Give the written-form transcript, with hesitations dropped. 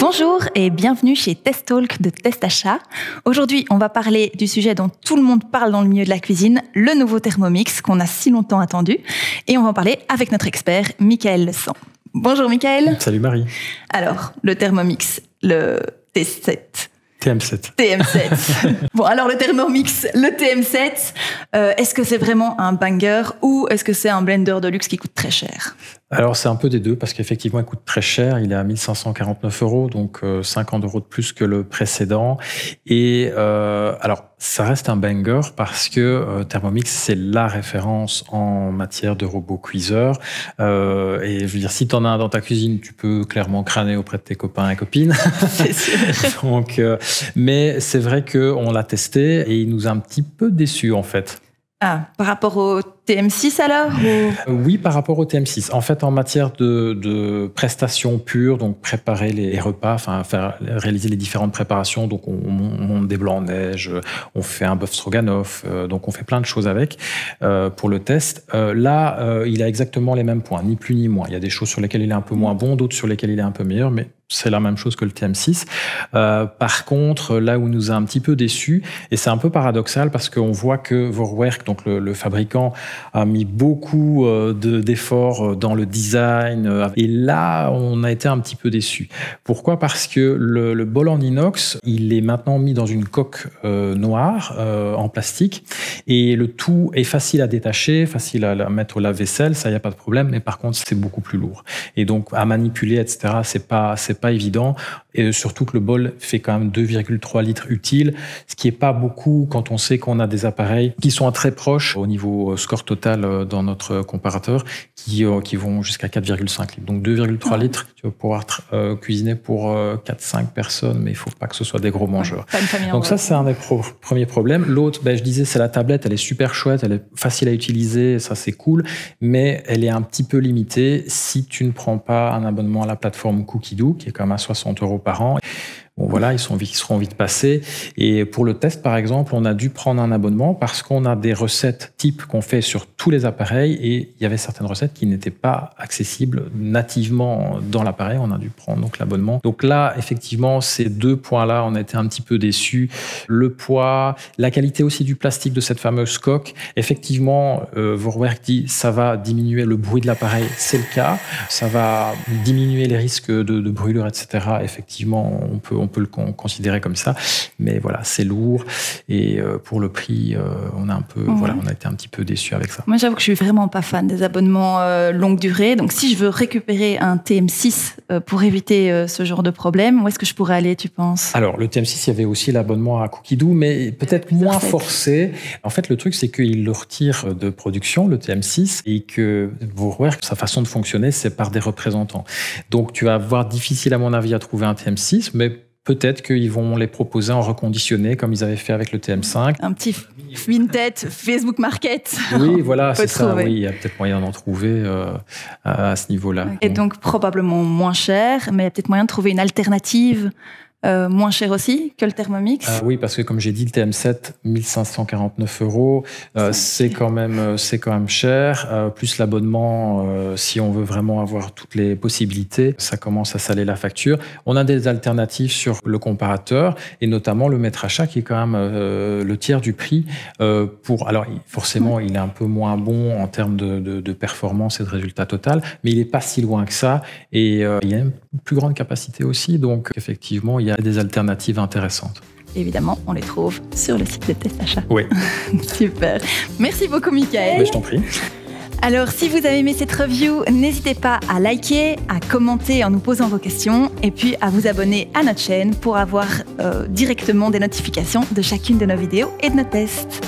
Bonjour et bienvenue chez Test Talk de Test Achat. Aujourd'hui, on va parler du sujet dont tout le monde parle dans le milieu de la cuisine, le nouveau Thermomix qu'on a si longtemps attendu. Et on va en parler avec notre expert, Michael Lesan. Bonjour Michael. Salut Marie. Alors, le Thermomix, le T7. TM7. Bon, alors le Thermomix, le TM7, est-ce que c'est vraiment un banger ou est-ce que c'est un blender de luxe qui coûte très cher? Alors c'est un peu des deux parce qu'effectivement il coûte très cher, il est à 1 549 €, donc 50 € de plus que le précédent. Et alors ça reste un banger parce que Thermomix c'est la référence en matière de robot cuiseur. Et je veux dire, si tu en as un dans ta cuisine, tu peux clairement crâner auprès de tes copains et copines. C'est sûr. Donc, mais c'est vrai qu'on l'a testé et il nous a un petit peu déçus en fait. Ah, par rapport au TM6 alors ou... Oui, par rapport au TM6. En fait, en matière de prestations pures, donc préparer les repas, enfin réaliser les différentes préparations, donc on monte des blancs en neige, on fait un bœuf stroganoff, donc on fait plein de choses avec pour le test. Là, il a exactement les mêmes points, ni plus ni moins. Il y a des choses sur lesquelles il est un peu moins bon, d'autres sur lesquelles il est un peu meilleur, mais c'est la même chose que le TM6. Par contre, là où il nous a un petit peu déçus, et c'est un peu paradoxal parce qu'on voit que Vorwerk, donc le fabricant, a mis beaucoup d'efforts dans le design. Et là, on a été un petit peu déçus. Pourquoi ? Parce que le bol en inox, il est maintenant mis dans une coque noire en plastique. Et le tout est facile à détacher, facile à mettre au lave-vaisselle, ça, il n'y a pas de problème. Mais par contre, c'est beaucoup plus lourd. Et donc, à manipuler, etc., c'est pas évident. Et surtout que le bol fait quand même 2,3 litres utiles, ce qui est pas beaucoup quand on sait qu'on a des appareils qui sont très proches au niveau score total dans notre comparateur, qui vont jusqu'à 4,5 litres. Donc 2,3 litres, tu vas pouvoir cuisiner pour 4-5 personnes, mais il faut pas que ce soit des gros mangeurs. Donc ça, c'est un des premiers problèmes. L'autre, je disais, c'est la tablette, elle est super chouette, elle est facile à utiliser, ça c'est cool, mais elle est un petit peu limitée si tu ne prends pas un abonnement à la plateforme Cookidoo, qui est quand même à 60 € par an. Bon, voilà, ils seront vite passés. Et pour le test, par exemple, on a dû prendre un abonnement parce qu'on a des recettes types qu'on fait sur tous les appareils et il y avait certaines recettes qui n'étaient pas accessibles nativement dans l'appareil. On a dû prendre donc l'abonnement. Donc là, effectivement, ces deux points-là, on a été un petit peu déçus. Le poids, la qualité aussi du plastique de cette fameuse coque. Effectivement, Vorwerk dit ça va diminuer le bruit de l'appareil. C'est le cas. Ça va diminuer les risques de brûlure, etc. Effectivement, on peut le considérer comme ça, mais voilà, c'est lourd et pour le prix, on a été un petit peu déçus avec ça. Moi, j'avoue que je suis vraiment pas fan des abonnements longue durée. Donc, si je veux récupérer un TM6 pour éviter ce genre de problème, où est-ce que je pourrais aller, tu penses ? Alors, le TM6, il y avait aussi l'abonnement à Cookidoo, mais peut-être moins forcé. En fait, le truc, c'est qu'il le retire de production, le TM6, et que Vorwerk, sa façon de fonctionner, c'est par des représentants. Donc, tu vas avoir difficile, à mon avis, à trouver un TM6, mais peut-être qu'ils vont les proposer en reconditionné, comme ils avaient fait avec le TM5. Un petit Vinted, Facebook Market. Oui, voilà, c'est ça. Oui, il y a peut-être moyen d'en trouver à ce niveau-là. Et donc, probablement moins cher, mais il y a peut-être moyen de trouver une alternative moins cher aussi que le Thermomix. Oui, parce que comme j'ai dit, le TM7, 1 549 €, c'est quand même cher. Plus l'abonnement, si on veut vraiment avoir toutes les possibilités, ça commence à saler la facture. On a des alternatives sur le comparateur et notamment le maître achat qui est quand même le tiers du prix. Alors, forcément, il est un peu moins bon en termes de performance et de résultat total, mais il n'est pas si loin que ça et il y a une plus grande capacité aussi. Donc, effectivement, il y a des alternatives intéressantes. Évidemment, on les trouve sur le site de Test Achat. Oui. Super. Merci beaucoup, Michael. Je t'en prie. Alors, si vous avez aimé cette review, n'hésitez pas à liker, à commenter en nous posant vos questions et puis à vous abonner à notre chaîne pour avoir directement des notifications de chacune de nos vidéos et de nos tests.